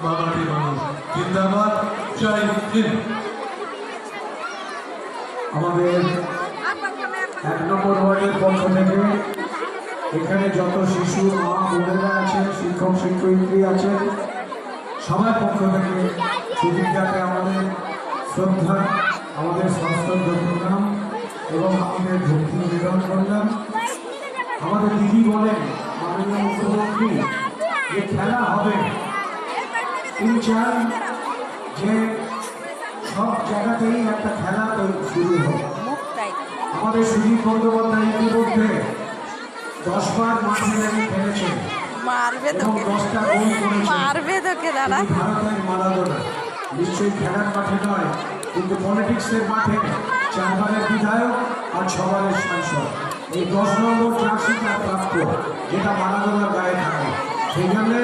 বাবাটি মানুষ জিন্দাবাদ, জয় হিন্দ। আমাদের 1 নম্বর ওয়ার্ডের পক্ষ থেকে এখানে যত শিশু মা বোনেরা আছেন, শিক্ষক শিক্ষয়িত্রী আছেন, সবার পক্ষ থেকে সুবিধাকে আমাদের শ্রদ্ধা, আমাদের সশ্রদ্ধ প্রণাম এবং আমাদের ভক্তি নিবেদন করলাম। আমাদের দিদি বলেন, মাননীয় মুখ্যমন্ত্রী, যে খেলা হবে তিনি চান যে সব জায়গাতেই একটা খেলা শুরু হোক। আমাদের সুদীপ বন্দ্যোপাধ্যায় ইতিমধ্যে 10 বার মাঠে নেমে খেলেছেন এবং 10টা গোল করেছেন। ভারতের মারাদোনা নিশ্চয়ই খেলার মাঠে নয়, কিন্তু পলিটিক্সের মাঠে 4 বারের বিধায়ক আর 6 বারের সাংসদ। এই 10 নম্বর জার্সিটা প্রাপ্ত, যেটা মারাদোনার গায়ে থাকে। সেই জন্যে